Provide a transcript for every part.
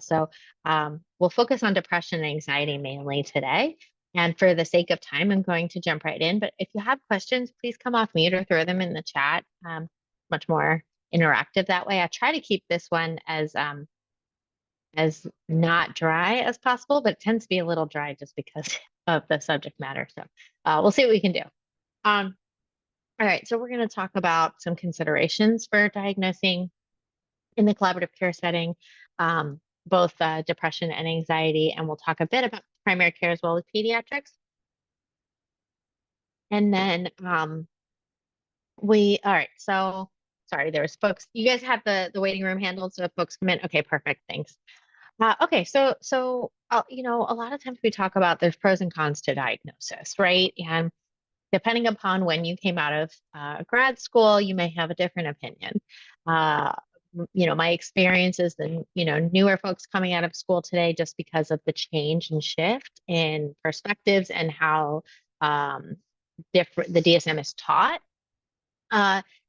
So we'll focus on depression and anxiety mainly today. And for the sake of time, I'm going to jump right in. But if you have questions, please come off mute or throw them in the chat. Much more interactive that way. I try to keep this one as not dry as possible, but it tends to be a little dry just because of the subject matter. So we'll see what we can do. All right, so we're going to talk about some considerations for diagnosing in the collaborative care setting, both depression and anxiety, and we'll talk a bit about primary care as well as pediatrics. And then all right, so sorry, there's folks, you guys have the waiting room handled so if folks come in. Okay, perfect, thanks. Okay, so a lot of times we talk about there's pros and cons to diagnosis, right? And depending upon when you came out of grad school, you may have a different opinion. My experience is the newer folks coming out of school today, just because of the change and shift in perspectives and how different the DSM is taught.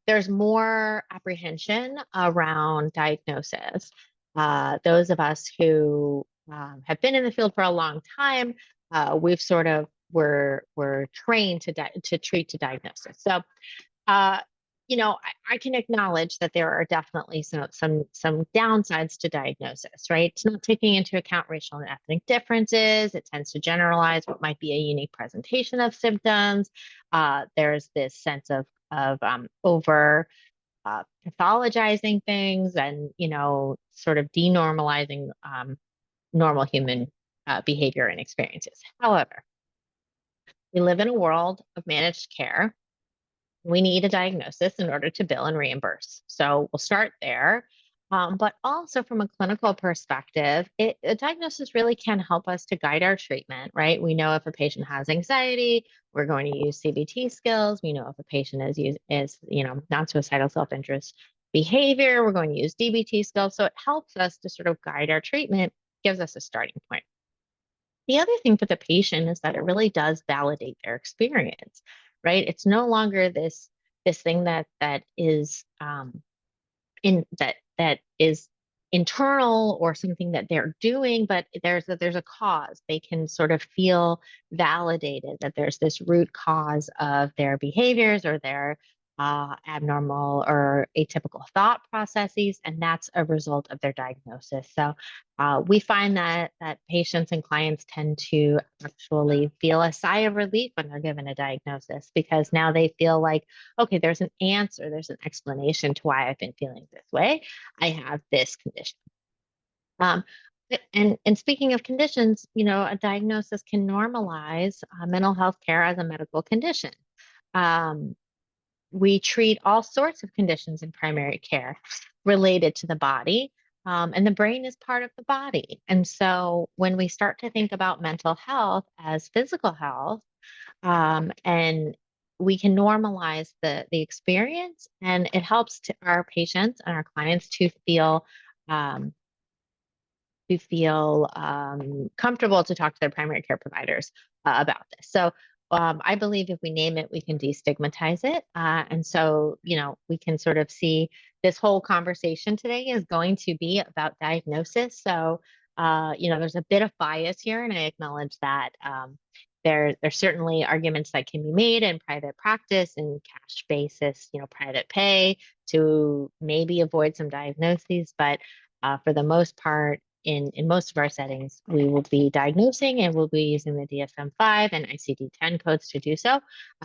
There's more apprehension around diagnosis. Those of us who have been in the field for a long time, we've sort of we're trained to treat to diagnosis. So, I can acknowledge that there are definitely some downsides to diagnosis, right? It's not taking into account racial and ethnic differences. It tends to generalize what might be a unique presentation of symptoms. There's this sense of over pathologizing things and sort of denormalizing normal human behavior and experiences. However, we live in a world of managed care. We need a diagnosis in order to bill and reimburse. So we'll start there. But also from a clinical perspective, a diagnosis really can help us to guide our treatment, right? We know if a patient has anxiety, we're going to use CBT skills. We know if a patient is non-suicidal self-interest behavior, we're going to use DBT skills. So it helps us to sort of guide our treatment, gives us a starting point. The other thing for the patient is that it really does validate their experience, right? It's no longer this thing that is that is internal or something that they're doing, but there's a cause. They can sort of feel validated that there's this root cause of their behaviors or their abnormal or atypical thought processes, and that's a result of their diagnosis. So we find that patients and clients tend to actually feel a sigh of relief when they're given a diagnosis, because now they feel like, okay, there's an answer, there's an explanation to why I've been feeling this way. I have this condition. And speaking of conditions, a diagnosis can normalize mental health care as a medical condition. We treat all sorts of conditions in primary care related to the body, and the brain is part of the body. And so when we start to think about mental health as physical health, and we can normalize the experience, and it helps to our patients and our clients to feel comfortable to talk to their primary care providers about this. So I believe if we name it, we can destigmatize it. And so, we can sort of see this whole conversation today is going to be about diagnosis. So, there's a bit of bias here, and I acknowledge that. There's certainly arguments that can be made in private practice and cash basis, private pay to maybe avoid some diagnoses. But for the most part, in most of our settings, we will be diagnosing and we'll be using the DSM-5 and ICD-10 codes to do so.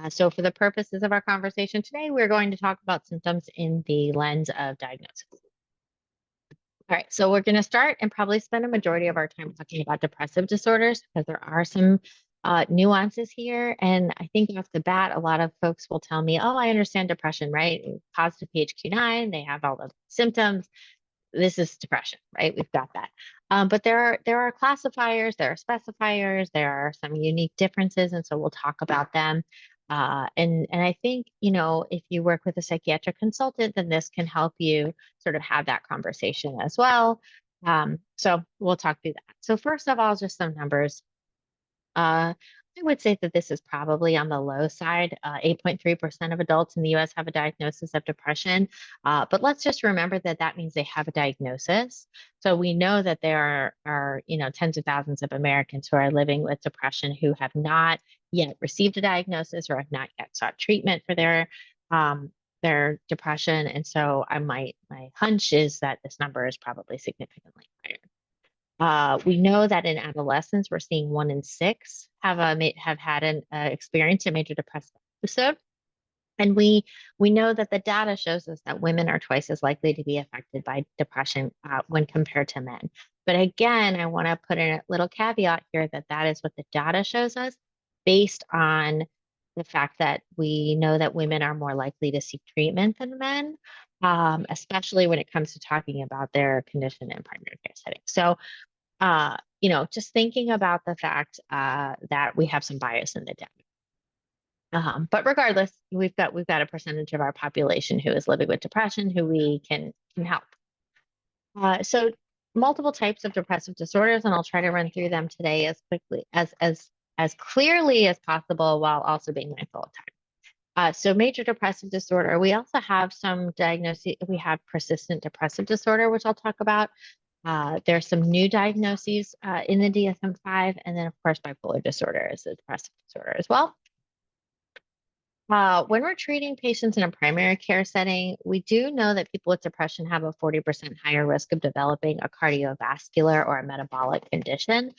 So for the purposes of our conversation today, we're going to talk about symptoms in the lens of diagnosis. All right, so we're going to start and probably spend a majority of our time talking about depressive disorders, because there are some nuances here. And I think off the bat, a lot of folks will tell me, oh, I understand depression, right? Positive PHQ-9, they have all the symptoms. This is depression, right? We've got that. But there are classifiers, there are specifiers, there are some unique differences, and so we'll talk about them. And I think, if you work with a psychiatric consultant, then this can help you sort of have that conversation as well. So we'll talk through that. So first of all, just some numbers. I would say that this is probably on the low side. 8.3% of adults in the US have a diagnosis of depression. But let's just remember that that means they have a diagnosis. So we know that there are, tens of thousands of Americans who are living with depression who have not yet received a diagnosis or have not yet sought treatment for their depression. And so my hunch is that this number is probably significantly higher. We know that in adolescents, we're seeing 1 in 6 have had an experience a major depressive episode, and we know that the data shows us that women are twice as likely to be affected by depression when compared to men. But again, I want to put in a little caveat here that that is what the data shows us, based on the fact that we know that women are more likely to seek treatment than men, especially when it comes to talking about their condition in primary care settings. So just thinking about the fact that we have some bias in the data. But regardless, we've got a percentage of our population who is living with depression who we can help. So multiple types of depressive disorders, and I'll try to run through them today as quickly as clearly as possible while also being mindful of time. So major depressive disorder, we also have some diagnoses. We have persistent depressive disorder, which I'll talk about. There's some new diagnoses in the DSM-5, and then of course bipolar disorder is a depressive disorder as well. When we're treating patients in a primary care setting, we do know that people with depression have a 40% higher risk of developing a cardiovascular or a metabolic condition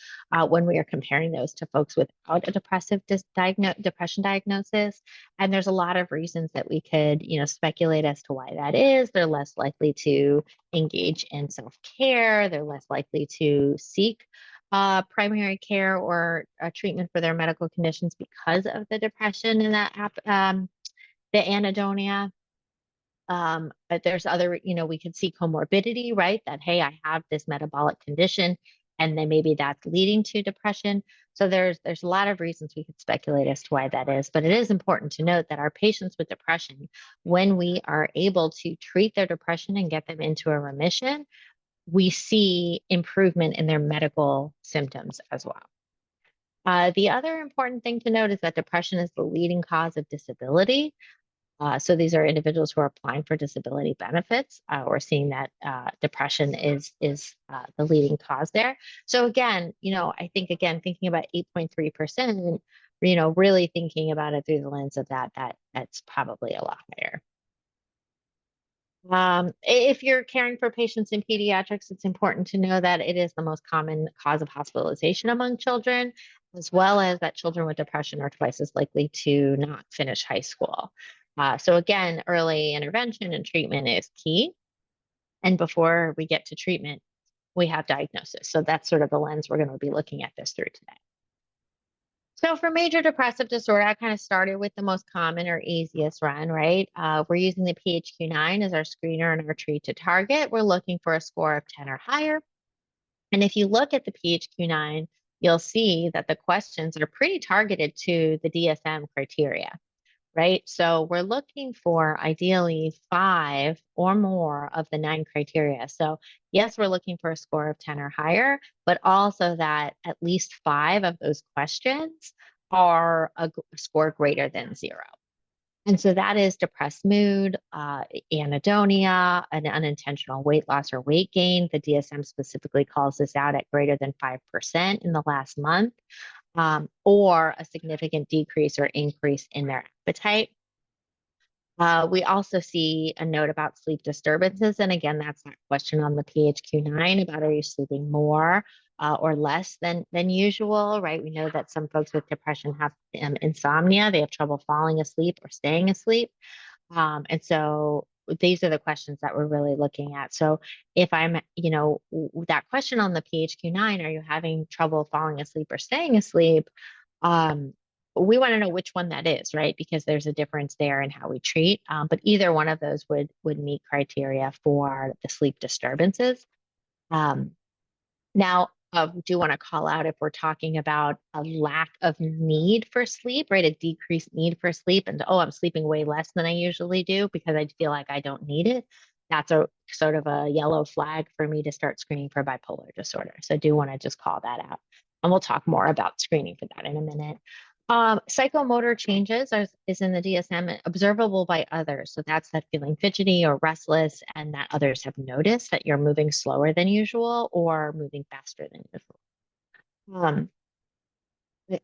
when we are comparing those to folks without a depression diagnosis. And there's a lot of reasons that we could, speculate as to why that is. They're less likely to engage in self-care. They're less likely to seek primary care or treatment for their medical conditions because of the depression and the anhedonia. But there's other, we could see comorbidity, right? That, hey, I have this metabolic condition, and then maybe that's leading to depression. So there's a lot of reasons we could speculate as to why that is. But it is important to note that our patients with depression, when we are able to treat their depression and get them into a remission, we see improvement in their medical symptoms as well. The other important thing to note is that depression is the leading cause of disability. So these are individuals who are applying for disability benefits. We're seeing that depression is the leading cause there. So again, I think thinking about 8.3%, really thinking about it through the lens of that's probably a lot higher. If you're caring for patients in pediatrics, it's important to know that it is the most common cause of hospitalization among children, as well as that children with depression are twice as likely to not finish high school. So again, early intervention and treatment is key. And before we get to treatment, we have diagnosis. So that's sort of the lens we're going to be looking at this through today. So for major depressive disorder, I kind of started with the most common or easiest run, right? We're using the PHQ-9 as our screener and our treat to target. We're looking for a score of 10 or higher. And if you look at the PHQ-9, you'll see that the questions are pretty targeted to the DSM criteria, right? So we're looking for ideally 5 or more of the 9 criteria. So yes, we're looking for a score of 10 or higher, but also that at least 5 of those questions are a score greater than 0. And so that is depressed mood, anhedonia, an unintentional weight loss or weight gain. The DSM specifically calls this out at greater than 5% in the last month. Or a significant decrease or increase in their appetite. We also see a note about sleep disturbances. And again, that's that question on the PHQ-9 about are you sleeping more or less than usual, right? We know that some folks with depression have insomnia. They have trouble falling asleep or staying asleep. And so these are the questions that we're really looking at. So if I'm, that question on the PHQ-9, are you having trouble falling asleep or staying asleep? We want to know which one that is, right? Because there's a difference there in how we treat. But either one of those would meet criteria for the sleep disturbances. Now, we do want to call out if we're talking about a lack of need for sleep, right? A decreased need for sleep, and I'm sleeping way less than I usually do because I feel like I don't need it. That's a sort of a yellow flag for me to start screening for bipolar disorder. So I do want to just call that out. And we'll talk more about screening for that in a minute. Psychomotor changes is in the DSM observable by others. So that's that feeling fidgety or restless, and that others have noticed that you're moving slower than usual or moving faster than usual. Um,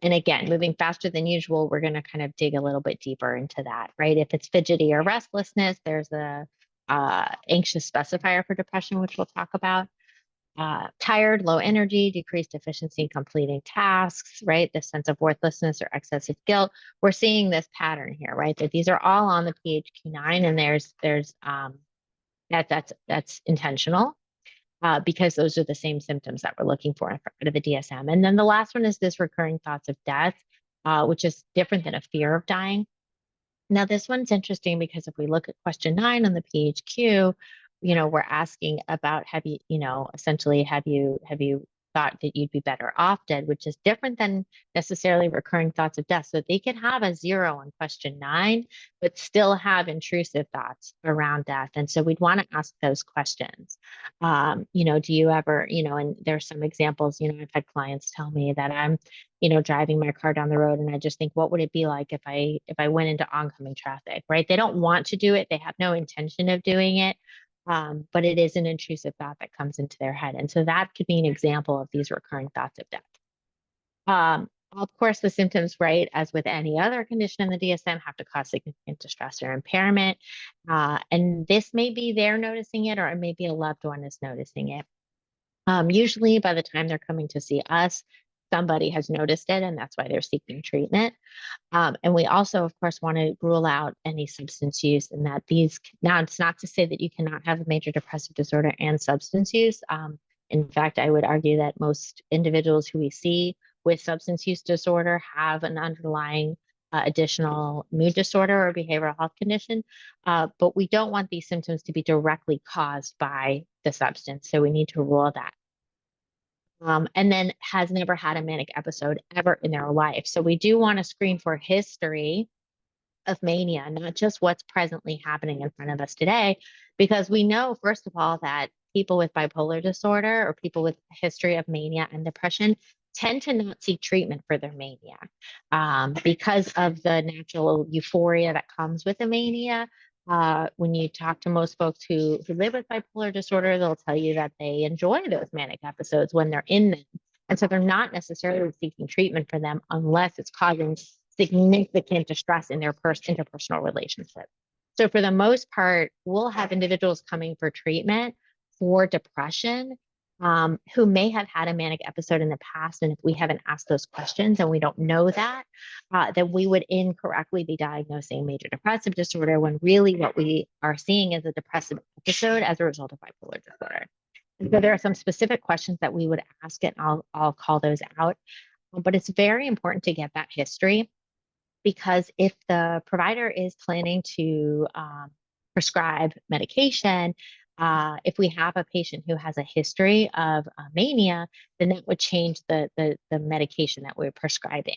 and again, moving faster than usual, we're going to kind of dig a little bit deeper into that, right? If it's fidgety or restlessness, there's a anxious specifier for depression, which we'll talk about. Tired, low energy, decreased efficiency in completing tasks, right? This sense of worthlessness or excessive guilt. We're seeing this pattern here, right? That these are all on the PHQ-9, and that's intentional because those are the same symptoms that we're looking for out of the DSM. And then the last one is this recurring thoughts of death, which is different than a fear of dying. Now, this one's interesting because if we look at question 9 on the PHQ, we're asking about essentially have you thought that you'd be better off dead, which is different than necessarily recurring thoughts of death. So they could have a 0 on question 9, but still have intrusive thoughts around death. And so we'd want to ask those questions. Do you ever, and there's some examples, I've had clients tell me that I'm driving my car down the road and I just think, what would it be like if I went into oncoming traffic, right? They don't want to do it. They have no intention of doing it. But it is an intrusive thought that comes into their head. And so that could be an example of these recurring thoughts of death. Of course, the symptoms, right, as with any other condition in the DSM, have to cause significant distress or impairment. And this may be they're noticing it, or it may be a loved one is noticing it. Usually by the time they're coming to see us, somebody has noticed it, and that's why they're seeking treatment. And we also, of course, want to rule out any substance use, and that now it's not to say that you cannot have a major depressive disorder and substance use. In fact, I would argue that most individuals who we see with substance use disorder have an underlying additional mood disorder or behavioral health condition. But we don't want these symptoms to be directly caused by the substance. So we need to rule that. And then has never had a manic episode ever in their life. So we do want to screen for history of mania, not just what's presently happening in front of us today, because we know, first of all, that people with bipolar disorder or people with a history of mania and depression tend to not seek treatment for their mania because of the natural euphoria that comes with a mania. When you talk to most folks who live with bipolar disorder, they'll tell you that they enjoy those manic episodes when they're in them. And so they're not necessarily seeking treatment for them unless it's causing significant distress in their interpersonal relationship. So for the most part, we'll have individuals coming for treatment for depression who may have had a manic episode in the past. And if we haven't asked those questions and we don't know that, then we would incorrectly be diagnosing major depressive disorder when really what we are seeing is a depressive episode as a result of bipolar disorder. And so there are some specific questions that we would ask, and I'll call those out. But it's very important to get that history, because if the provider is planning to prescribe medication, if we have a patient who has a history of mania, then that would change the medication that we're prescribing.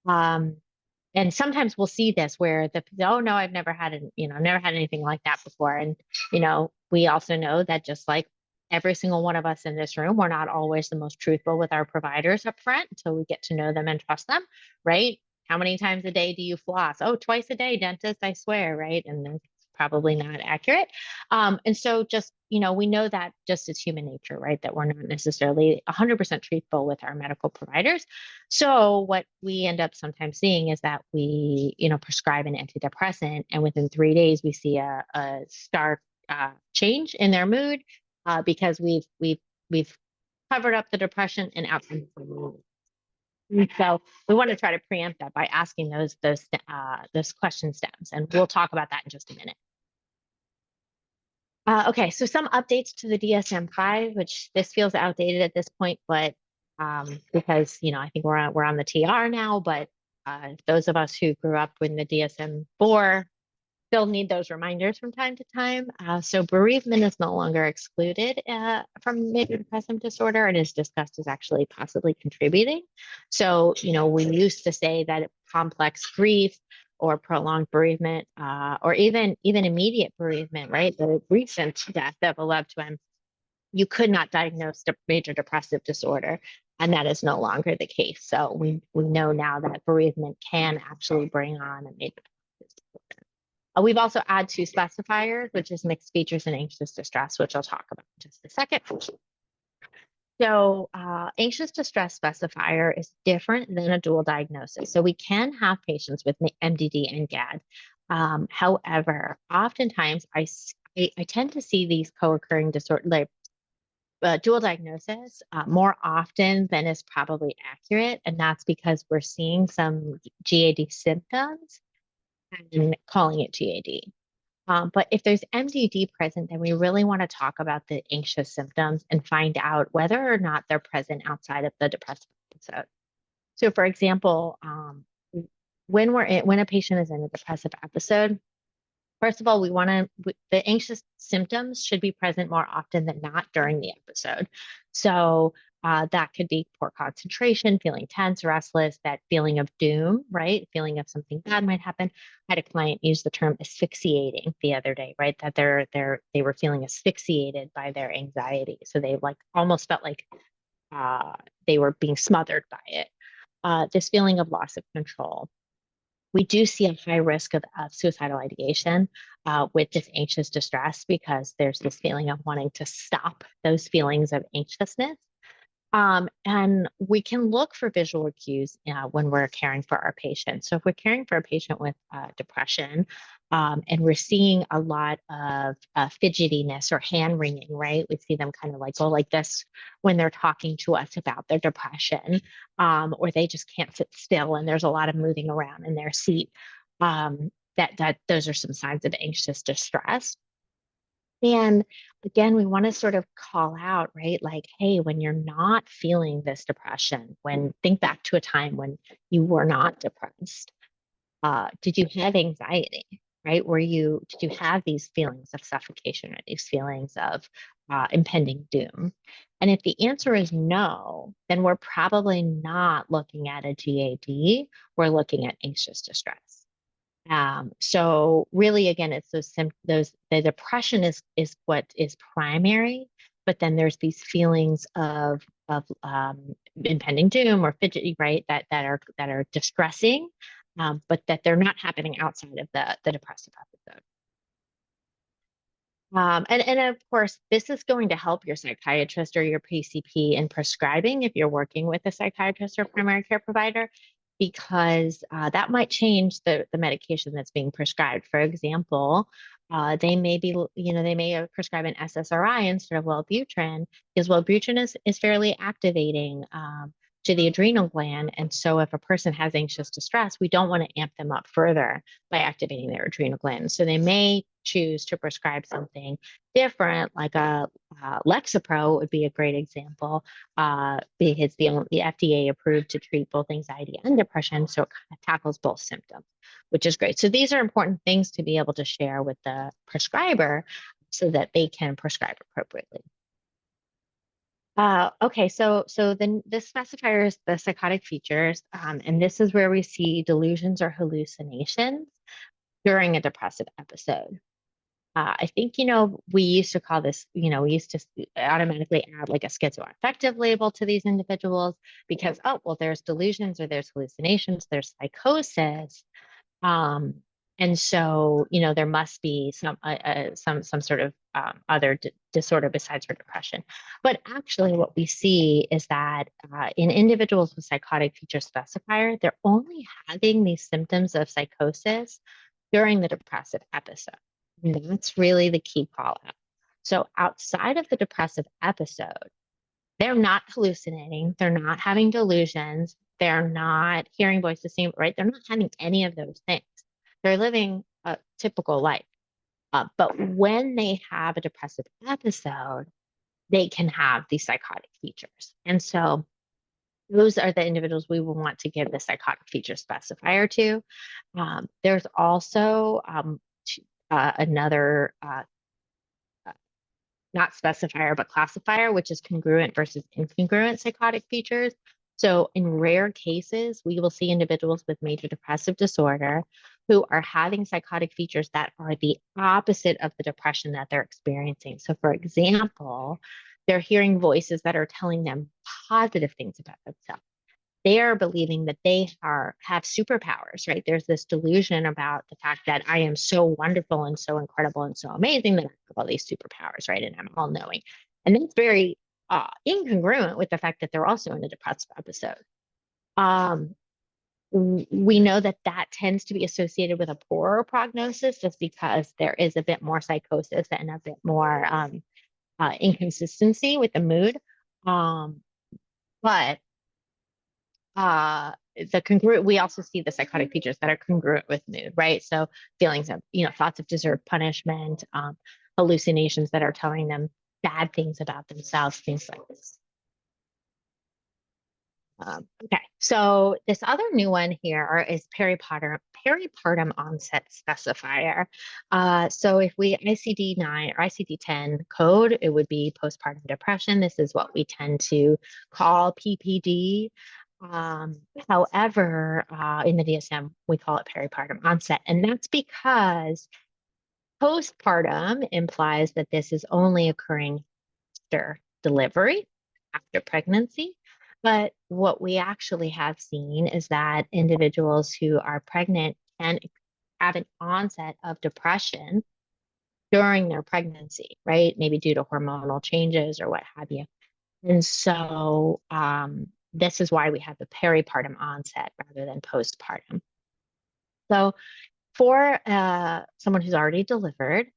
And sometimes we'll see this where oh no, I've never had never had anything like that before. And we also know that just like every single one of us in this room, we're not always the most truthful with our providers up front until we get to know them and trust them, right? How many times a day do you floss? Oh, twice a day, dentist, I swear, right? And it's probably not accurate. And so just, we know that just as human nature, right? That we're not necessarily 100% truthful with our medical providers. So what we end up sometimes seeing is that we, prescribe an antidepressant, and within 3 days we see a stark change in their mood because we've covered up the depression and outcomes. So we want to try to preempt that by asking those question stems, and we'll talk about that in just a minute. Okay, so some updates to the DSM-5, which this feels outdated at this point, but because I think we're on the TR now, but those of us who grew up when the DSM-4 still need those reminders from time to time. So bereavement is no longer excluded from major depressive disorder and is discussed as actually possibly contributing. So, we used to say that complex grief or prolonged bereavement or even immediate bereavement, right? The recent death of a loved one, you could not diagnose major depressive disorder. And that is no longer the case. So we know now that bereavement can actually bring on a major depressive disorder. We've also added two specifiers, which is mixed features and anxious distress, which I'll talk about in just a second. So, anxious distress specifier is different than a dual diagnosis. So, we can have patients with MDD and GAD. However, oftentimes I tend to see these co-occurring disorder, like dual diagnosis, more often than is probably accurate. And that's because we're seeing some GAD symptoms and calling it GAD. But if there's MDD present, then we really want to talk about the anxious symptoms and find out whether or not they're present outside of the depressive episode. So, for example, when a patient is in a depressive episode, first of all, the anxious symptoms should be present more often than not during the episode. So that could be poor concentration, feeling tense, restless, that feeling of doom, right? Feeling of something bad might happen. I had a client use the term asphyxiating the other day, right? That they were feeling asphyxiated by their anxiety. So they like almost felt like uh, they were being smothered by it. This feeling of loss of control. We do see a high risk of suicidal ideation with this anxious distress because there's this feeling of wanting to stop those feelings of anxiousness. And we can look for visual cues when we're caring for our patients. So if we're caring for a patient with depression, and we're seeing a lot of fidgetiness or hand wringing, right? We see them kind of like go like this when they're talking to us about their depression, or they just can't sit still and there's a lot of moving around in their seat. That those are some signs of anxious distress. And again, we want to sort of call out, right? Like, hey, when you're not feeling this depression, think back to a time when you were not depressed. Did you have anxiety, right? Did you have these feelings of suffocation or these feelings of impending doom? And if the answer is no, then we're probably not looking at a GAD, we're looking at anxious distress. So really, again, it's those the depression is what is primary, but then there's these feelings of impending doom or fidgety, right? That are distressing, but that they're not happening outside of the depressive episode. And of course, this is going to help your psychiatrist or your PCP in prescribing if you're working with a psychiatrist or primary care provider, because that might change the medication that's being prescribed. For example, they may prescribe an SSRI instead of Wellbutrin because Wellbutrin is fairly activating to the adrenal gland. And so if a person has anxious distress, we don't want to amp them up further by activating their adrenal gland. So they may choose to prescribe something different, like a Lexapro would be a great example, because the FDA approved to treat both anxiety and depression, so it kind of tackles both symptoms, which is great. So these are important things to be able to share with the prescriber so that they can prescribe appropriately. Okay, so then this specifier is the psychotic features, and this is where we see delusions or hallucinations during a depressive episode. I think, we used to call this, we used to automatically add like a schizoaffective label to these individuals because, oh, well, there's delusions or there's hallucinations, there's psychosis. Um, and so, there must be some sort of other disorder besides for depression. But actually, what we see is that in individuals with psychotic feature specifier, they're only having these symptoms of psychosis during the depressive episode. And that's really the key call out. So outside of the depressive episode, they're not hallucinating, they're not having delusions, they're not hearing voices, right? They're not having any of those things. They're living a typical life. But when they have a depressive episode, they can have these psychotic features. And so those are the individuals we will want to give the psychotic feature specifier to. There's also another not specifier but classifier, which is congruent versus incongruent psychotic features. So in rare cases, we will see individuals with major depressive disorder who are having psychotic features that are the opposite of the depression that they're experiencing. So for example, They're hearing voices that are telling them positive things about themselves. They are believing that they have superpowers, right? There's this delusion about the fact that I am so wonderful and so incredible and so amazing that I have all these superpowers, right? And I'm all knowing. And that's very incongruent with the fact that they're also in a depressive episode. Um, we know that that tends to be associated with a poorer prognosis just because there is a bit more psychosis and a bit more inconsistency with the mood. Um, but the congruent, we also see the psychotic features that are congruent with mood, right? So feelings of, thoughts of deserved punishment, hallucinations that are telling them bad things about themselves, things like this. Okay, so this other new one here is peripartum onset specifier. So if we ICD-9 or ICD-10 code, it would be postpartum depression. This is what we tend to call PPD. Um, However, in the DSM, we call it peripartum onset, and that's because postpartum implies that this is only occurring after delivery, after pregnancy. But what we actually have seen is that individuals who are pregnant can have an onset of depression during their pregnancy, right? Maybe due to hormonal changes or what have you. And so this is why we have the peripartum onset rather than postpartum. So for someone who's already delivered,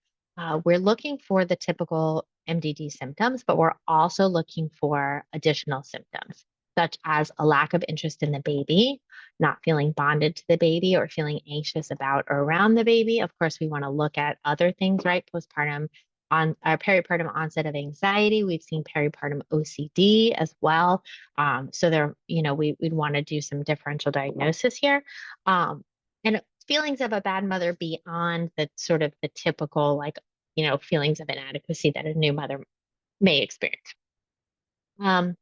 we're looking for the typical MDD symptoms, but we're also looking for additional symptoms, such as a lack of interest in the baby, not feeling bonded to the baby, or feeling anxious about or around the baby. Of course, we want to look at other things, right? Postpartum on peripartum onset of anxiety. We've seen peripartum OCD as well. So there, we'd want to do some differential diagnosis here. And feelings of a bad mother beyond the sort of the typical, like, feelings of inadequacy that a new mother may experience. Um,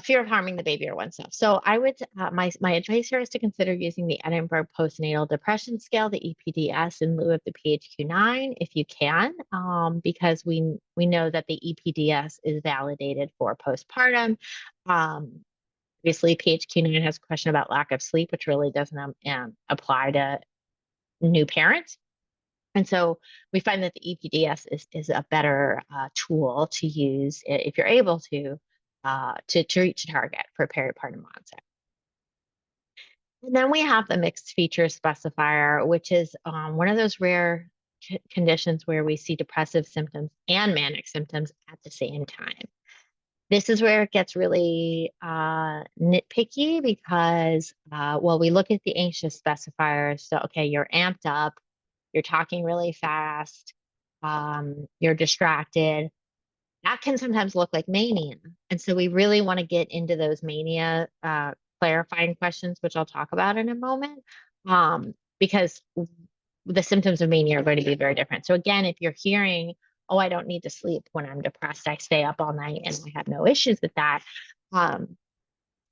Fear of harming the baby or oneself. So I would, my advice here is to consider using the Edinburgh Postnatal Depression Scale, the EPDS, in lieu of the PHQ-9 if you can, because we know that the EPDS is validated for postpartum. Obviously, PHQ-9 has a question about lack of sleep, which really doesn't apply to new parents. And so we find that the EPDS is a better tool to use if you're able to reach a target for peripartum onset. And then we have the mixed feature specifier, which is one of those rare conditions where we see depressive symptoms and manic symptoms at the same time. This is where it gets really nitpicky because, well, we look at the anxious specifiers. So, okay, you're amped up, you're talking really fast, you're distracted. That can sometimes look like mania. And so we really want to get into those mania clarifying questions, which I'll talk about in a moment, because the symptoms of mania are going to be very different. So again, if you're hearing, oh, I don't need to sleep when I'm depressed, I stay up all night and I have no issues with that,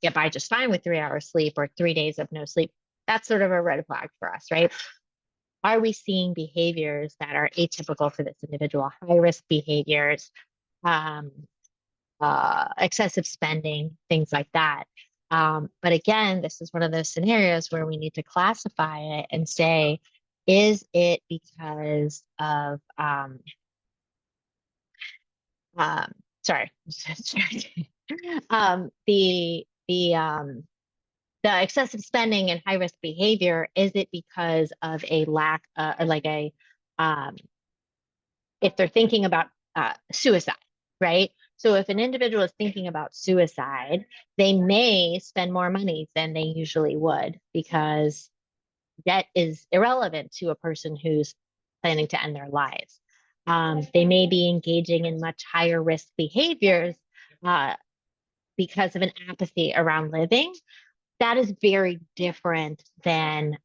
get by just fine with 3 hours sleep or 3 days of no sleep, that's sort of a red flag for us, right? Are we seeing behaviors that are atypical for this individual, high risk behaviors, excessive spending, things like that? But again, this is one of those scenarios where we need to classify it and say, is it because of sorry, the excessive spending and high risk behavior? Is it because of a lack or like a if they're thinking about suicide, right? So if an individual is thinking about suicide, they may spend more money than they usually would because debt is irrelevant to a person who's planning to end their lives. They may be engaging in much higher risk behaviors because of an apathy around living. That is very different than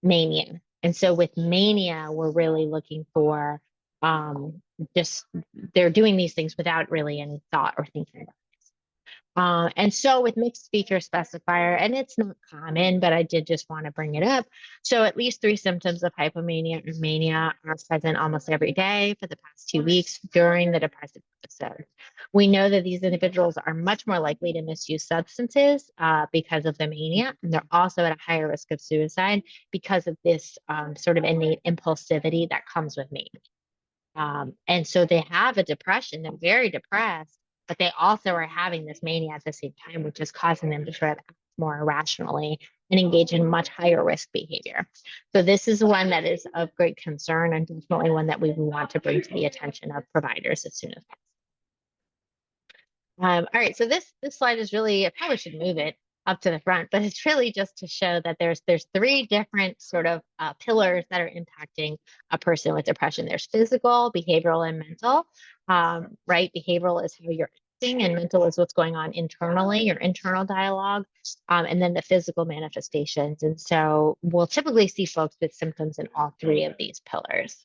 mania. And so with mania, we're really looking for just they're doing these things without really any thought or thinking about it. And so with mixed feature specifier, and it's not common, but I did just want to bring it up. So at least 3 symptoms of hypomania or mania are present almost every day for the past 2 weeks during the depressive episode. We know that these individuals are much more likely to misuse substances because of the mania, and they're also at a higher risk of suicide because of this sort of innate impulsivity that comes with mania. And so they have a depression, they're very depressed, but they also are having this mania at the same time, which is causing them to sort of act more irrationally and engage in much higher risk behavior. So this is one that is of great concern and definitely one that we want to bring to the attention of providers as soon as possible. All right, so this slide is really, I probably should move it up to the front, but it's really just to show that there's 3 different sort of pillars that are impacting a person with depression. There's physical, behavioral, and mental. Right, behavioral is how you're acting, and mental is what's going on internally, your internal dialogue, and then the physical manifestations. And so we'll typically see folks with symptoms in all 3 of these pillars.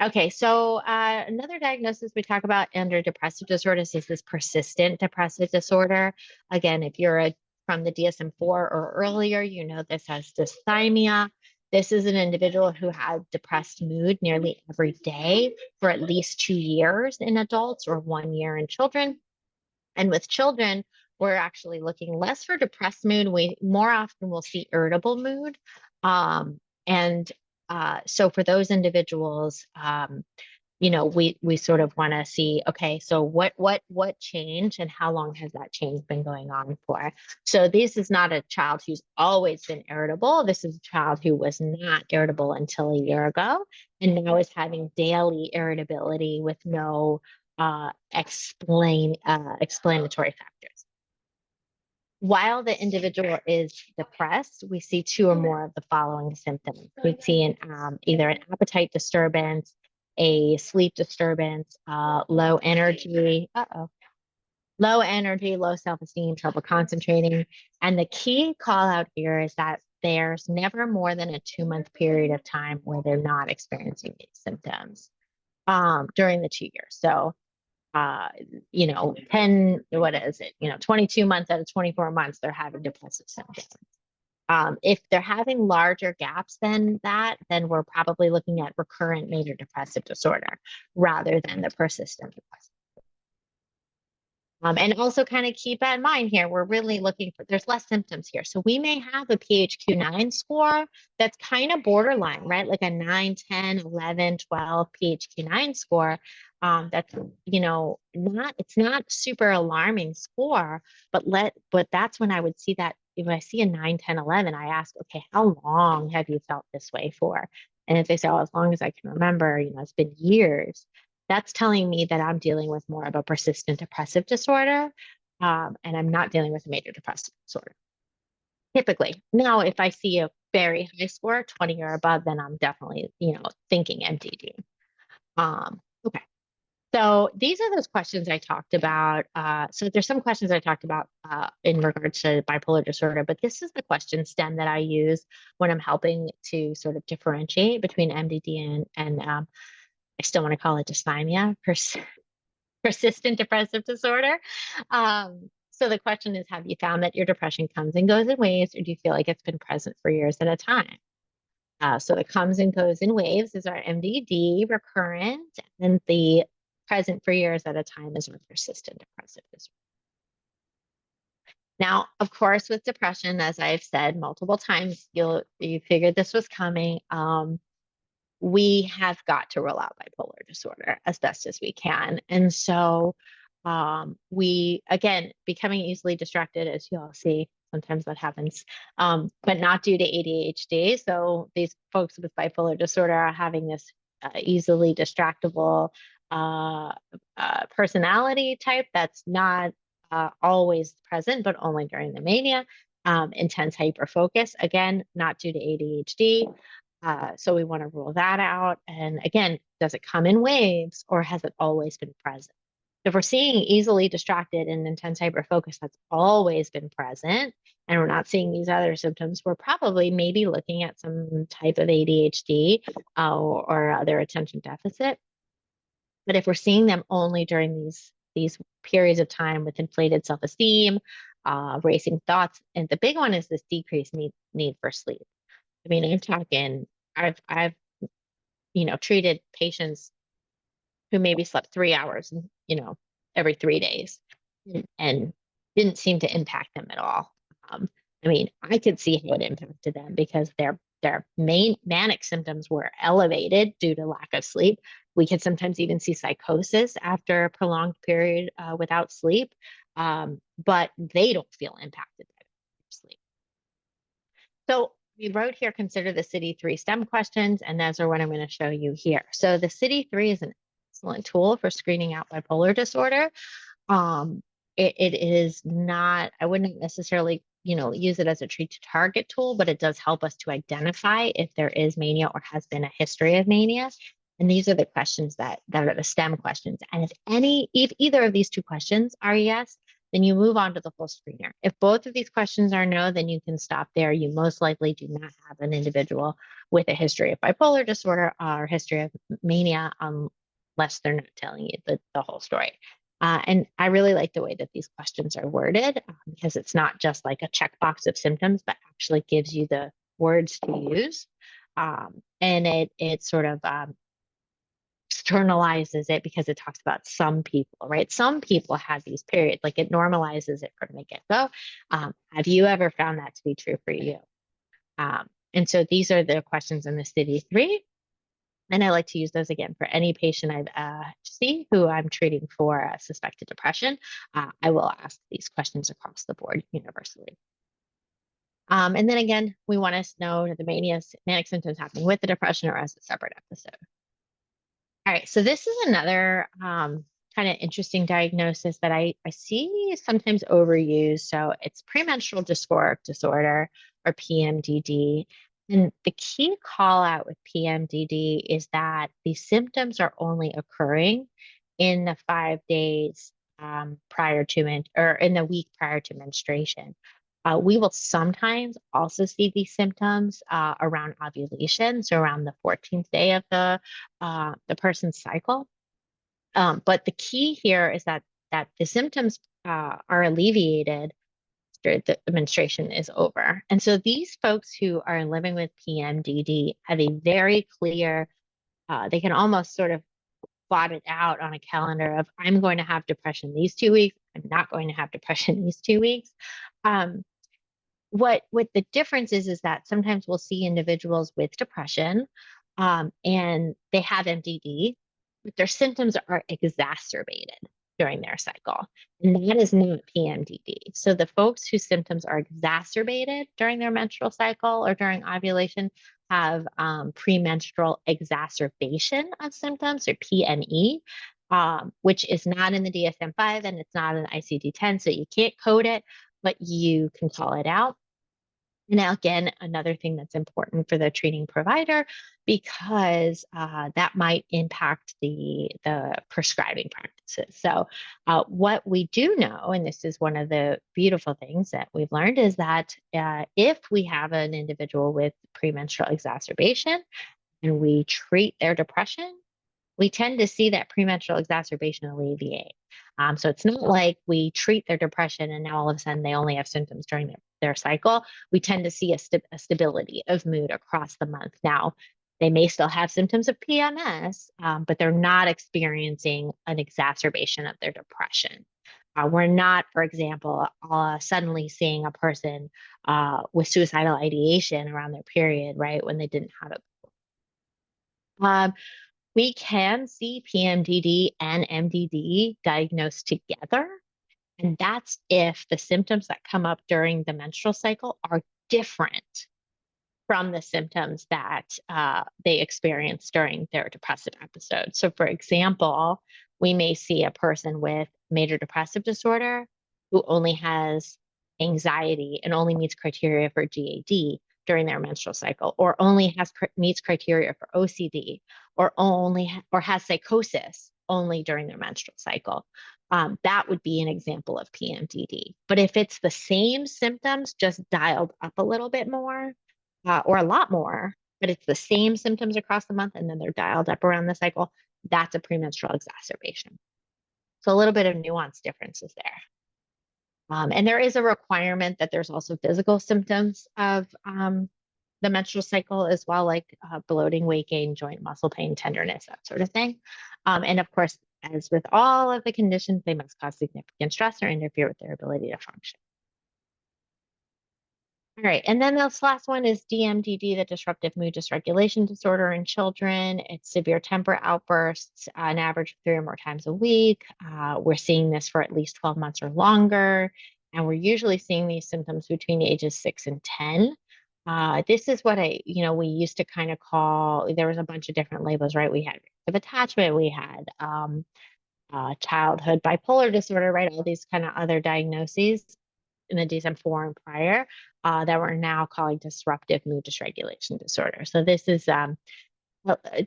Okay, so another diagnosis we talk about under depressive disorders is this persistent depressive disorder. Again, if you're from the DSM-4 or earlier, you know this as dysthymia. This is an individual who had depressed mood nearly every day for at least 2 years in adults or 1 year in children. And with children, we're actually looking less for depressed mood. We more often will see irritable mood. And so for those individuals, we sort of want to see, okay, so what changed and how long has that change been going on for? So this is not a child who's always been irritable. This is a child who was not irritable until a year ago and now is having daily irritability with no explanatory factors. While the individual is depressed, we see 2 or more of the following symptoms. We see either an appetite disturbance, a sleep disturbance, low energy, low self-esteem, trouble concentrating. And the key call out here is that there's never more than a 2-month period of time where they're not experiencing these symptoms during the 2 years. So 22 months out of 24 months, they're having depressive symptoms. If they're having larger gaps than that, then we're probably looking at recurrent major depressive disorder rather than the persistent depressive. And also kind of keep that in mind here, we're really looking for, there's less symptoms here. So we may have a PHQ-9 score that's kind of borderline, right? Like a 9, 10, 11, 12 PHQ-9 score. That's, it's not super alarming score, but that's when I would see that if I see a 9, 10, 11, I ask, okay, how long have you felt this way for? And if they say, oh, as long as I can remember, it's been years, that's telling me that I'm dealing with more of a persistent depressive disorder, and I'm not dealing with a major depressive disorder. Typically. Now, if I see a very high score, 20 or above, then I'm definitely, thinking MDD. Okay. So these are those questions I talked about. So there's some questions I talked about in regards to bipolar disorder, but this is the question stem that I use when I'm helping to sort of differentiate between MDD and I still want to call it dysthymia, persistent depressive disorder. So the question is, have you found that your depression comes and goes in waves, or do you feel like it's been present for years at a time? So it comes and goes in waves is our MDD, recurrent, and the present for years at a time is our persistent depressive disorder. Now, of course, with depression, as I've said multiple times, you figured this was coming. We have got to rule out bipolar disorder as best as we can. And so we, again, becoming easily distracted, as you all see, sometimes that happens, but not due to ADHD. So these folks with bipolar disorder are having this easily distractible personality type that's not always present, but only during the mania. Intense hyperfocus, again, not due to ADHD. So we want to rule that out. And again, does it come in waves or has it always been present? If we're seeing easily distracted and intense hyperfocus that's always been present, and we're not seeing these other symptoms, we're probably maybe looking at some type of ADHD or other attention deficit. But if we're seeing them only during these these periods of time with inflated self-esteem, racing thoughts, and the big one is this decreased need for sleep. I mean, I'm talking, I've treated patients who maybe slept 3 hours, every 3 days, and didn't seem to impact them at all. I mean, I could see how it impacted them because their main manic symptoms were elevated due to lack of sleep. We could sometimes even see psychosis after a prolonged period without sleep, but they don't feel impacted by sleep. So we wrote here, consider the City 3 STEM questions, and those are what I'm going to show you here. So the City 3 is an excellent tool for screening out bipolar disorder. Um, it is not, I wouldn't necessarily, use it as a treat to target tool, but it does help us to identify if there is mania or has been a history of mania. And these are the questions that are the STEM questions. And if either of these two questions are yes, then you move on to the full screener. If both of these questions are no, then you can stop there. You most likely do not have an individual with a history of bipolar disorder or history of mania, unless they're not telling you the whole story. And I really like the way that these questions are worded because it's not just like a checkbox of symptoms, but actually gives you the words to use. And it sort of externalizes it because it talks about some people, right? Some people have these periods, like it normalizes it from the get-go. Have you ever found that to be true for you? And so these are the questions in the City 3. And I like to use those again for any patient I see who I'm treating for suspected depression. I will ask these questions across the board universally. And then again, we want to know the manic symptoms happening with the depression or as a separate episode. All right, so this is another kind of interesting diagnosis that I see sometimes overused. So it's premenstrual dysphoric disorder, or PMDD. And the key call out with PMDD is that the symptoms are only occurring in the 5 days prior to or in the week prior to menstruation. We will sometimes also see these symptoms around ovulation, so around the 14th day of the person's cycle. But the key here is that the symptoms are alleviated after the menstruation is over. And so these folks who are living with PMDD have a very clear, they can almost sort of plot it out on a calendar of, I'm going to have depression these 2 weeks. I'm not going to have depression these 2 weeks. What the difference is that sometimes we'll see individuals with depression and they have MDD, but their symptoms are exacerbated during their cycle. And that is not PMDD. So the folks whose symptoms are exacerbated during their menstrual cycle or during ovulation have premenstrual exacerbation of symptoms, or PME, which is not in the DSM-5 and it's not in the ICD-10, so you can't code it, but you can call it out. And now, again, another thing that's important for the treating provider, because that might impact the prescribing practices. So what we do know, and this is one of the beautiful things that we've learned, is that if we have an individual with premenstrual exacerbation and we treat their depression, we tend to see that premenstrual exacerbation alleviate. So it's not like we treat their depression and now all of a sudden they only have symptoms during their cycle. We tend to see a stability of mood across the month. Now, they may still have symptoms of PMS, but they're not experiencing an exacerbation of their depression. We're not, for example, suddenly seeing a person with suicidal ideation around their period, right, when they didn't have it before. We can see PMDD and MDD diagnosed together, and that's if the symptoms that come up during the menstrual cycle are different from the symptoms that they experience during their depressive episode. So, for example, we may see a person with major depressive disorder who only has anxiety and only meets criteria for GAD during their menstrual cycle, or only meets criteria for OCD, or has psychosis only during their menstrual cycle. That would be an example of PMDD. But if it's the same symptoms, just dialed up a little bit more, or a lot more, but it's the same symptoms across the month and then they're dialed up around the cycle, that's a premenstrual exacerbation. So a little bit of nuance differences there. And there is a requirement that there's also physical symptoms of the menstrual cycle as well, like bloating, weight gain, joint muscle pain, tenderness, that sort of thing. And of course, as with all of the conditions, they must cause significant stress or interfere with their ability to function. All right, and then this last one is DMDD, the disruptive mood dysregulation disorder in children. It's severe temper outbursts, an average of 3 or more times a week. We're seeing this for at least 12 months or longer, and we're usually seeing these symptoms between ages 6 and 10. This is what we used to kind of call, there was a bunch of different labels, right? We had of attachment, we had childhood bipolar disorder, right? All these kind of other diagnoses in the DSM-4 and prior that we're now calling disruptive mood dysregulation disorder. So this is a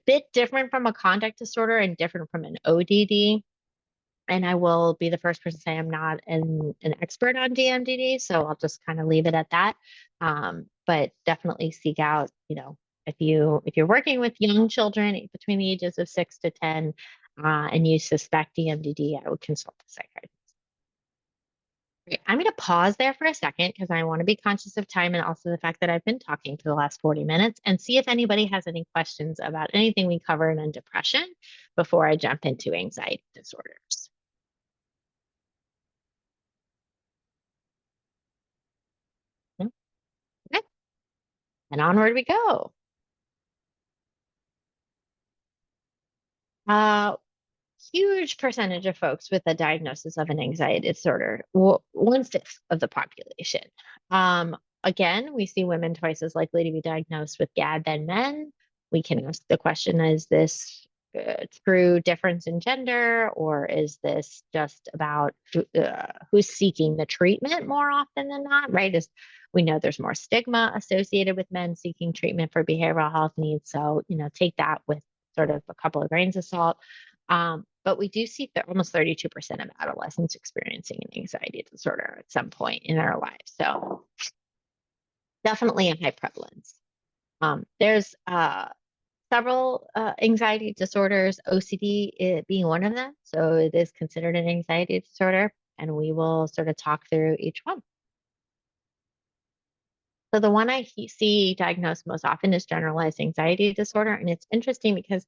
bit different from a conduct disorder and different from an ODD. And I will be the first person to say I'm not an expert on DMDD, so I'll just kind of leave it at that. But definitely seek out, if you're working with young children between the ages of 6 to 10, and you suspect DMDD, I would consult a psychiatrist. I'm going to pause there for a second because I want to be conscious of time and also the fact that I've been talking for the last 40 minutes, and see if anybody has any questions about anything we covered in depression before I jump into anxiety disorders. No? Okay. And onward we go. Uh, Huge percentage of folks with a diagnosis of an anxiety disorder, 1/6 of the population. Again, we see women twice as likely to be diagnosed with GAD than men. We can ask the question, is this true difference in gender, or is this just about who's seeking the treatment more often than not, right? We know there's more stigma associated with men seeking treatment for behavioral health needs. So, take that with sort of a couple of grains of salt. But we do see that almost 32% of adolescents experiencing an anxiety disorder at some point in their lives. So definitely a high prevalence. There's several anxiety disorders, OCD being one of them. So it is considered an anxiety disorder, and we will sort of talk through each one. So the one I see diagnosed most often is generalized anxiety disorder. And it's interesting because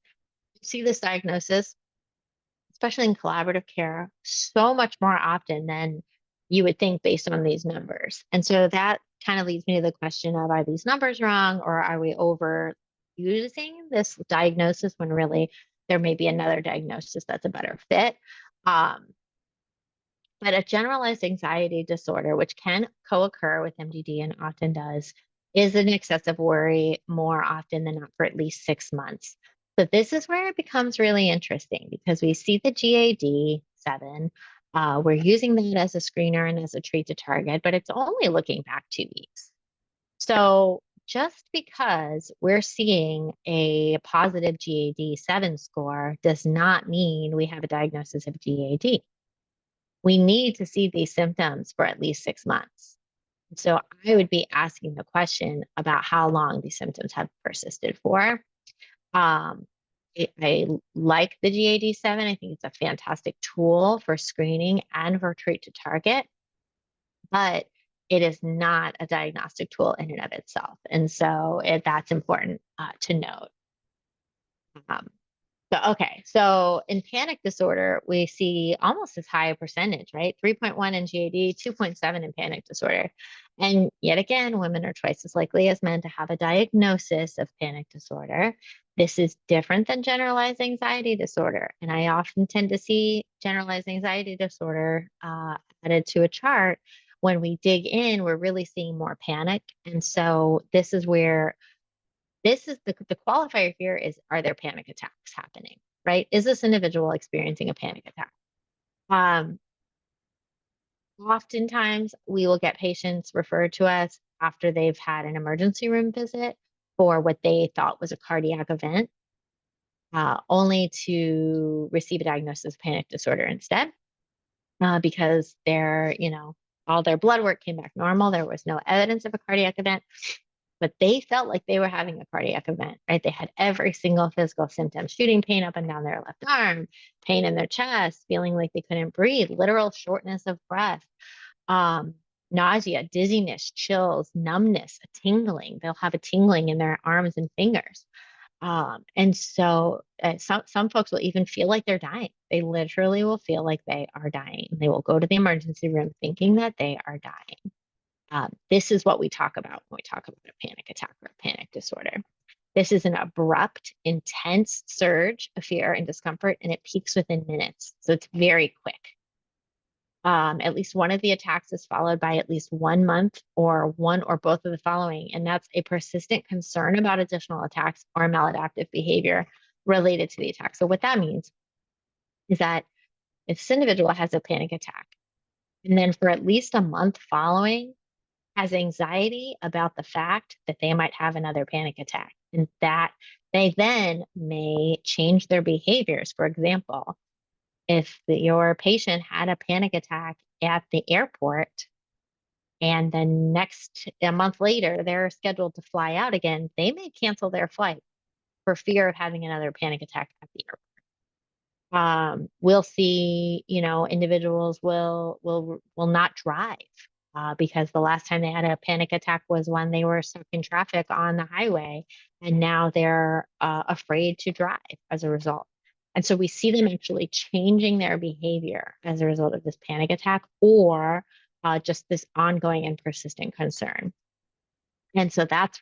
you see this diagnosis, especially in collaborative care, so much more often than you would think based on these numbers. And so that kind of leads me to the question of, are these numbers wrong, or are we overusing this diagnosis when really there may be another diagnosis that's a better fit? But a generalized anxiety disorder, which can co-occur with MDD and often does, is an excessive worry more often than not for at least 6 months. So this is where it becomes really interesting because we see the GAD-7. We're using that as a screener and as a treat to target, but it's only looking back 2 weeks. So just because we're seeing a positive GAD-7 score does not mean we have a diagnosis of GAD. We need to see these symptoms for at least 6 months. So I would be asking the question about how long these symptoms have persisted for. I like the GAD-7. I think it's a fantastic tool for screening and for treat to target, but it is not a diagnostic tool in and of itself. And so that's important to note. So in panic disorder, we see almost as high a percentage, right? 3.1 in GAD, 2.7 in panic disorder. And yet again, women are twice as likely as men to have a diagnosis of panic disorder. This is different than generalized anxiety disorder. And I often tend to see generalized anxiety disorder added to a chart. When we dig in, we're really seeing more panic. And so this is where the qualifier here is, are there panic attacks happening, right? Is this individual experiencing a panic attack? Oftentimes we will get patients referred to us after they've had an emergency room visit for what they thought was a cardiac event, only to receive a diagnosis of panic disorder instead, because all their blood work came back normal. There was no evidence of a cardiac event. but they felt like they were having a cardiac event, right? They had every single physical symptom: shooting pain up and down their left arm, pain in their chest, feeling like they couldn't breathe, literal shortness of breath, um, nausea, dizziness, chills, numbness, a tingling. They'll have a tingling in their arms and fingers. And so some folks will even feel like they're dying. They literally will feel like they are dying. They will go to the emergency room thinking that they are dying. This is what we talk about when we talk about a panic attack or a panic disorder. This is an abrupt, intense surge of fear and discomfort, and it peaks within minutes. So it's very quick. At least one of the attacks is followed by at least 1 month or one or both of the following. And that's a persistent concern about additional attacks or maladaptive behavior related to the attack. So what that means is that if this individual has a panic attack, and then for at least a month following, has anxiety about the fact that they might have another panic attack, and that they then may change their behaviors. For example, if your patient had a panic attack at the airport and then a month later they're scheduled to fly out again, they may cancel their flight for fear of having another panic attack at the airport. We'll see, individuals will not drive because the last time they had a panic attack was when they were stuck in traffic on the highway, and now they're afraid to drive as a result. And so we see them actually changing their behavior as a result of this panic attack, or just this ongoing and persistent concern. And so that's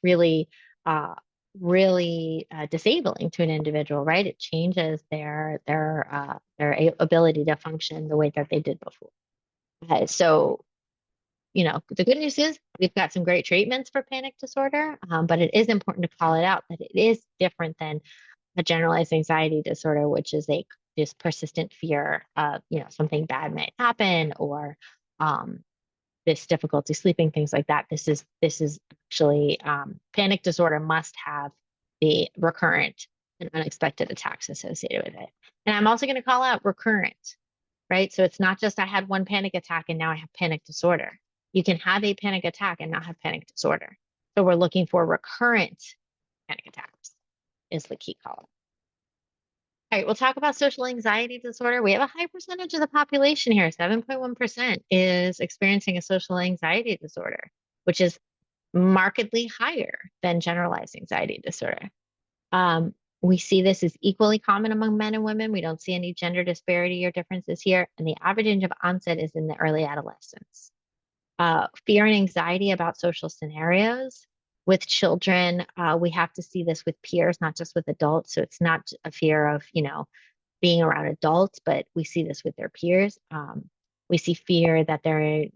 uh, really disabling to an individual, right? It changes their ability to function the way that they did before. So, the good news is we've got some great treatments for panic disorder, but it is important to call it out that it is different than a generalized anxiety disorder, which is this persistent fear of, something bad might happen, or this difficulty sleeping, things like that. This is actually panic disorder must have the recurrent and unexpected attacks associated with it. And I'm also going to call out recurrent, right? So it's not just I had one panic attack and now I have panic disorder. You can have a panic attack and not have panic disorder. So we're looking for recurrent panic attacks is the key call. All right, we'll talk about social anxiety disorder. We have a high percentage of the population here. 7.1% is experiencing a social anxiety disorder, which is markedly higher than generalized anxiety disorder. We see this is equally common among men and women. We don't see any gender disparity or differences here. And the average age of onset is in the early adolescence. Fear and anxiety about social scenarios. With children, we have to see this with peers, not just with adults. So it's not a fear of, being around adults, but we see this with their peers. We see fear that they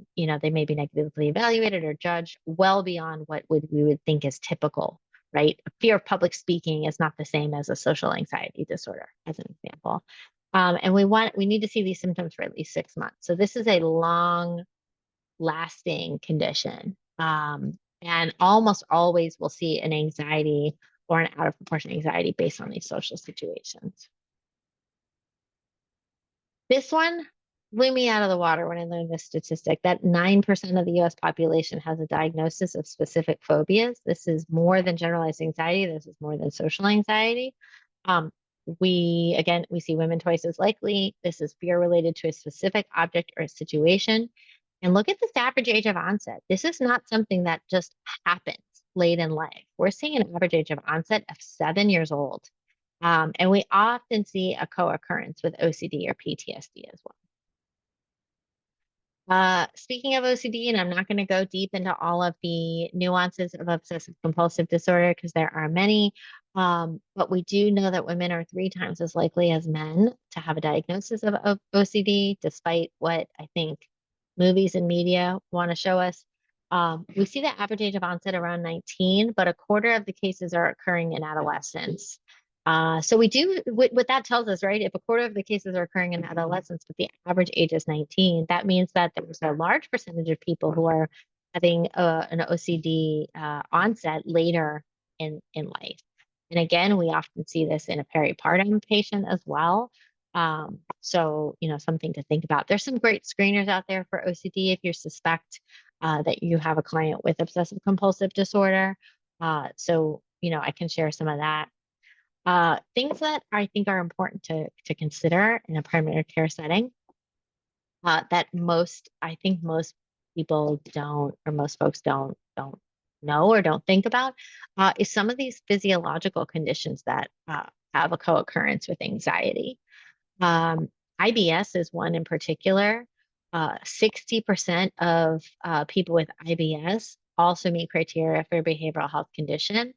may be negatively evaluated or judged well beyond what we would think is typical, right? Fear of public speaking is not the same as a social anxiety disorder, as an example. And we need to see these symptoms for at least 6 months. So this is a long lasting condition. And almost always we'll see an anxiety or an out of proportion anxiety based on these social situations. This one blew me out of the water when I learned this statistic that 9% of the US population has a diagnosis of specific phobias. This is more than generalized anxiety. This is more than social anxiety. We see women twice as likely. This is fear related to a specific object or a situation. And look at this average age of onset. This is not something that just happens late in life. We're seeing an average age of onset of 7 years old. And we often see a co-occurrence with OCD or PTSD as well. Speaking of OCD, and I'm not going to go deep into all of the nuances of obsessive compulsive disorder because there are many, but we do know that women are 3 times as likely as men to have a diagnosis of OCD, despite what I think movies and media want to show us. We see the average age of onset around 19, but a quarter of the cases are occurring in adolescence. So we do what that tells us, right? If a quarter of the cases are occurring in adolescence, but the average age is 19, that means that there's a large percentage of people who are having an OCD onset later in life. And again, we often see this in a peripartum patient as well. So, something to think about. There's some great screeners out there for OCD if you suspect that you have a client with obsessive compulsive disorder. So, I can share some of that. Things that I think are important to consider in a primary care setting, that I think most people don't, or most folks don't know or don't think about, is some of these physiological conditions that have a co-occurrence with anxiety. Um, IBS is one in particular. 60% of people with IBS also meet criteria for a behavioral health condition.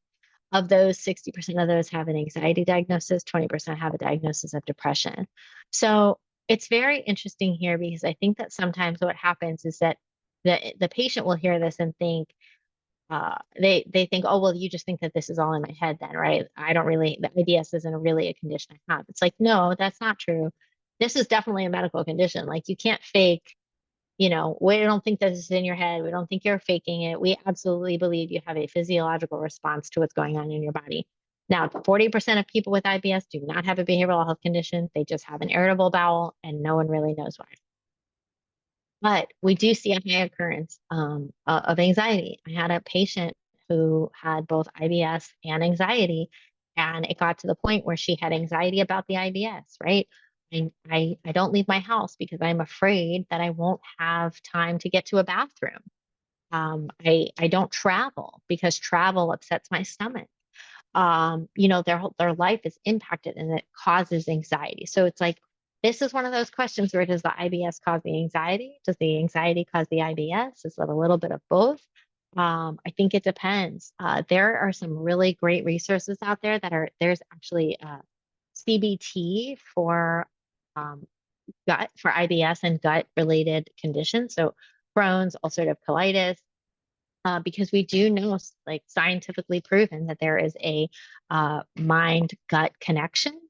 Of those, 60% of those have an anxiety diagnosis, 20% have a diagnosis of depression. So it's very interesting here because I think that sometimes what happens is that the patient will hear this and think, they think, oh, well, you just think that this is all in my head then, right? I don't really, the IBS isn't really a condition I have. It's like, no, that's not true. This is definitely a medical condition. Like you can't fake, we don't think this is in your head. We don't think you're faking it. We absolutely believe you have a physiological response to what's going on in your body. Now, 40% of people with IBS do not have a behavioral health condition. They just have an irritable bowel, and no one really knows why. But we do see a high occurrence of anxiety. I had a patient who had both IBS and anxiety, and it got to the point where she had anxiety about the IBS, right? I don't leave my house because I'm afraid that I won't have time to get to a bathroom. I don't travel because travel upsets my stomach. Their life is impacted and it causes anxiety. So it's like, this is one of those questions where does the IBS cause the anxiety? Does the anxiety cause the IBS? Is it a little bit of both? I think it depends. There are some really great resources out there there's actually CBT um, gut for IBS and gut related conditions. So Crohn's, ulcerative colitis, because we do know, like scientifically proven, that there is a mind gut connection,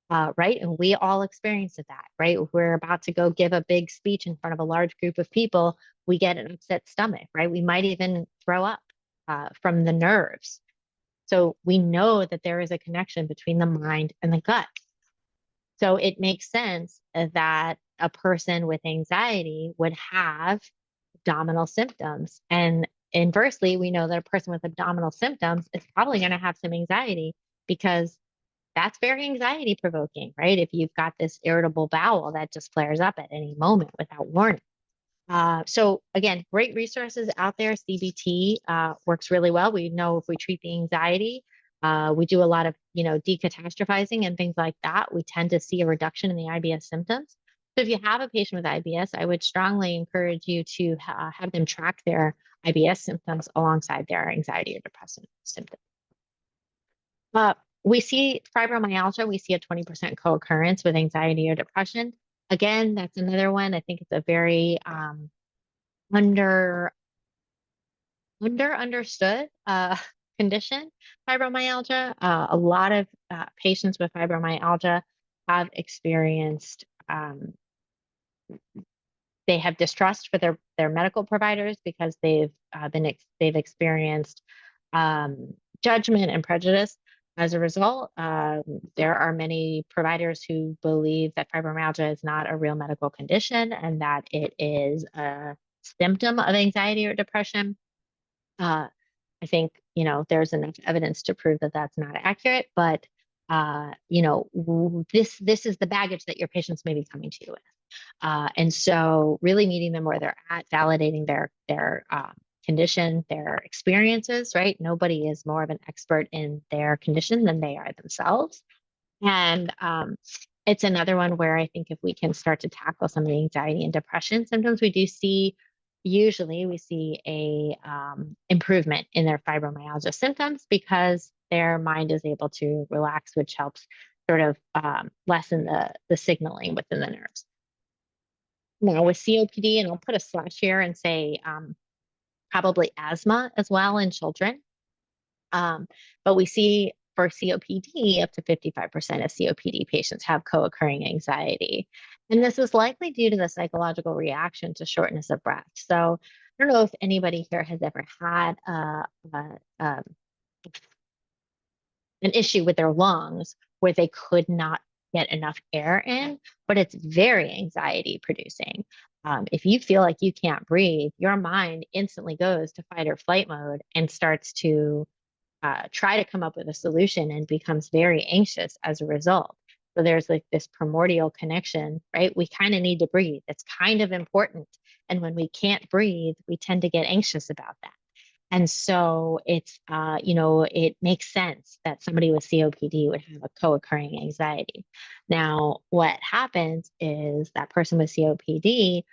right? And we all experience that, right? If we're about to go give a big speech in front of a large group of people, we get an upset stomach, right? We might even throw up from the nerves. So we know that there is a connection between the mind and the gut. So it makes sense that a person with anxiety would have abdominal symptoms. And inversely, we know that a person with abdominal symptoms is probably going to have some anxiety because that's very anxiety provoking, right? If you've got this irritable bowel that just flares up at any moment without warning. So again, great resources out there. CBT works really well. We know if we treat the anxiety, we do a lot of, decatastrophizing and things like that. We tend to see a reduction in the IBS symptoms. So if you have a patient with IBS, I would strongly encourage you to have them track their IBS symptoms alongside their anxiety or depressive symptoms. We see fibromyalgia, we see a 20% co-occurrence with anxiety or depression. Again, that's another one. I think it's a very under understood condition, fibromyalgia. A lot of patients with fibromyalgia have experienced they have distrust for their medical providers because they've experienced judgment and prejudice. As a result, there are many providers who believe that fibromyalgia is not a real medical condition and that it is a symptom of anxiety or depression. I think, there's enough evidence to prove that that's not accurate, but this is the baggage that your patients may be coming to you with. And so really meeting them where they're at, validating their condition, their experiences, right? Nobody is more of an expert in their condition than they are themselves. And it's another one where I think if we can start to tackle some of the anxiety and depression symptoms, usually we see a improvement in their fibromyalgia symptoms because their mind is able to relax, which helps sort of lessen the signaling within the nerves. Now with COPD, and I'll put a slash here and say probably asthma as well in children. But we see for COPD, up to 55% of COPD patients have co-occurring anxiety. And this is likely due to the psychological reaction to shortness of breath. So I don't know if anybody here has ever had an issue with their lungs where they could not get enough air in, but it's very anxiety producing. If you feel like you can't breathe, your mind instantly goes to fight or flight mode and starts to try to come up with a solution and becomes very anxious as a result. So there's like this primordial connection, right? We kind of need to breathe. It's kind of important. And when we can't breathe, we tend to get anxious about that. And so it's, it makes sense that somebody with COPD would have a co-occurring anxiety. Now, what happens is that person with COPD,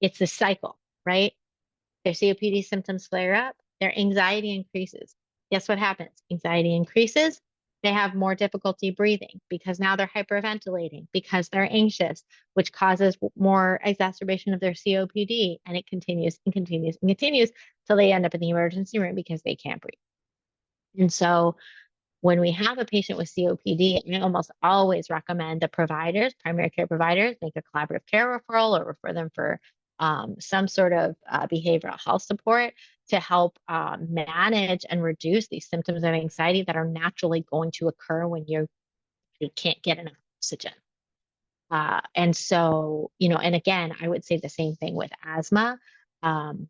it's a cycle, right? Their COPD symptoms flare up, their anxiety increases. Guess what happens? Anxiety increases. They have more difficulty breathing because now they're hyperventilating because they're anxious, which causes more exacerbation of their COPD. And it continues and continues and continues till they end up in the emergency room because they can't breathe. And so when we have a patient with COPD, I almost always recommend the providers, primary care providers, make a collaborative care referral or refer them for some sort of behavioral health support to help manage and reduce these symptoms of anxiety that are naturally going to occur when you can't get enough oxygen. And so, and again, I would say the same thing with asthma. Um,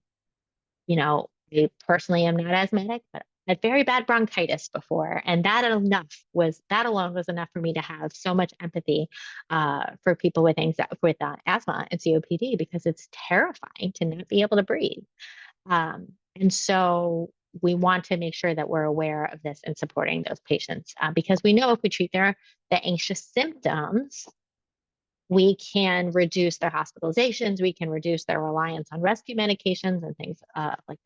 I personally am not asthmatic, but I had very bad bronchitis before, and that alone was enough for me to have so much empathy for people with asthma and COPD because it's terrifying to not be able to breathe. And so we want to make sure that we're aware of this and supporting those patients because we know if we treat the anxious symptoms, we can reduce their hospitalizations, we can reduce their reliance on rescue medications and things like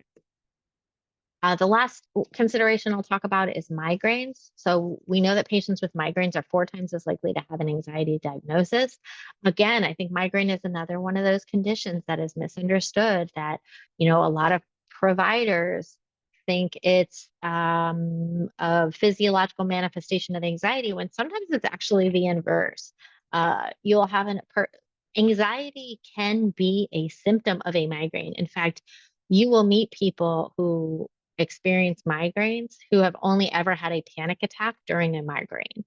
that. The last consideration I'll talk about is migraines. So we know that patients with migraines are 4 times as likely to have an anxiety diagnosis. Again, I think migraine is another one of those conditions that is misunderstood that, a lot of providers think it's a physiological manifestation of anxiety when sometimes it's actually the inverse. You'll have anxiety can be a symptom of a migraine. In fact, you will meet people who experience migraines who have only ever had a panic attack during a migraine.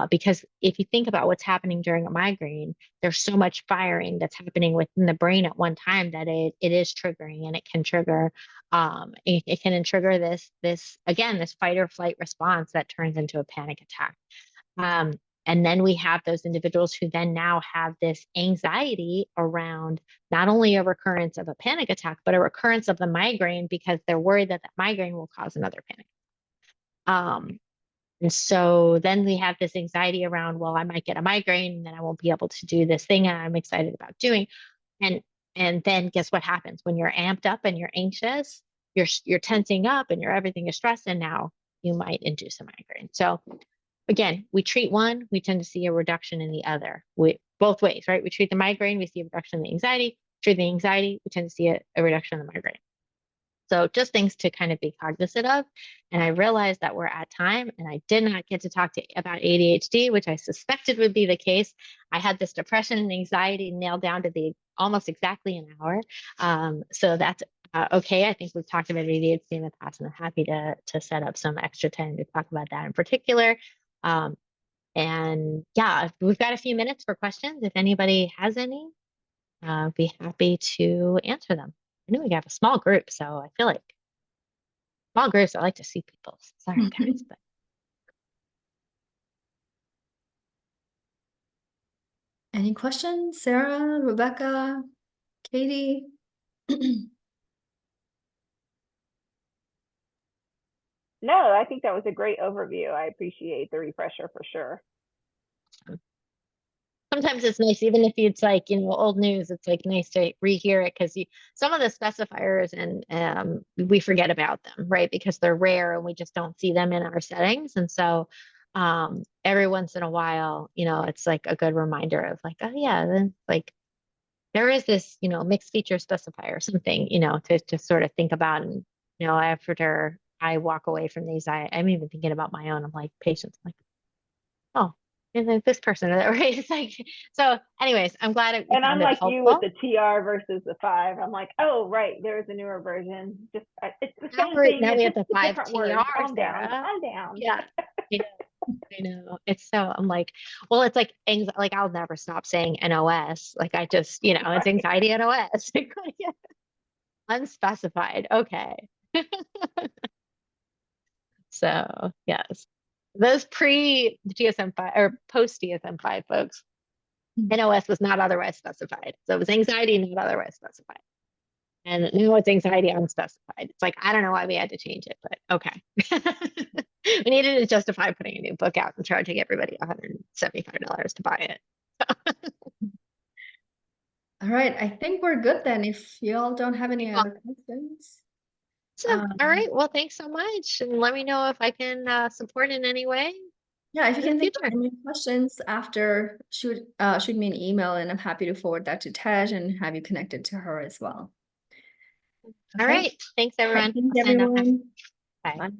Because if you think about what's happening during a migraine, there's so much firing that's happening within the brain at one time that it is triggering, and it can trigger it can trigger this fight or flight response that turns into a panic attack. And then we have those individuals who then now have this anxiety around not only a recurrence of a panic attack, but a recurrence of the migraine because they're worried that migraine will cause another panic. And so then we have this anxiety around, well, I might get a migraine and then I won't be able to do this thing I'm excited about doing. And then guess what happens when you're amped up and you're anxious, you're tensing up and everything is stressed, and now you might induce a migraine. So again, we treat one, we tend to see a reduction in the other. Both ways, right? We treat the migraine, we see a reduction in the anxiety. Treat the anxiety, we tend to see a reduction in the migraine. So just things to kind of be cognizant of. And I realized that we're at time, and I did not get to talk about ADHD, which I suspected would be the case. I had this depression and anxiety nailed down to the almost exactly an hour. So that's okay. I think we've talked about ADHD in the past, and I'm happy to set up some extra time to talk about that in particular. And yeah, we've got a few minutes for questions. If anybody has any, I'd be happy to answer them. I know we have a small group, so I feel like small groups, I like to see people. Sorry, guys. But Any questions? Sarah, Rebecca, Katie? No, I think that was a great overview. I appreciate the refresher for sure. sometimes it's nice, even if it's like, old news, it's like nice to rehear it because some of the specifiers and we forget about them, right? Because they're rare and we just don't see them in our settings. And so every once in a while, it's like a good reminder of like, oh yeah, then like there is this, mixed feature specifier or something, to sort of think about. And, after I walk away from these, I'm even thinking about my own. I'm like, patients, I'm like, oh, and then this person, right? It's like, so anyways, I'm glad it And I'm found it like you helpful. with the TR versus the 5. I'm like, oh, right, there's a newer version. Just it's the Now, same thing. now It's we have just the a 5 different word. TR, Calm down. Sarah. Calm down. Yeah. I know. I know. It's so, I'm like, well, it's like, like I'll never stop saying NOS. Like I just, it's Right. anxiety NOS. Unspecified. Okay. So yes, those pre DSM-5 or post DSM-5 folks, Mhm. NOS was not otherwise specified. So it was anxiety not otherwise specified. And now it's anxiety unspecified. It's like, I don't know why we had to change it, but okay. We needed to justify putting a new book out and charging everybody $175 to buy it. All right, I think we're good then. If you all don't have any Well, other questions. so, all right. Well, thanks so much. And let me know if I can support in any way Yeah, if you in the can think of future. any questions after, shoot me an email and I'm happy to forward that to Tej and have you connected to her as well. All Okay. right. Thanks, All right, everyone. thanks I'll sign off now. everyone. Bye. Bye.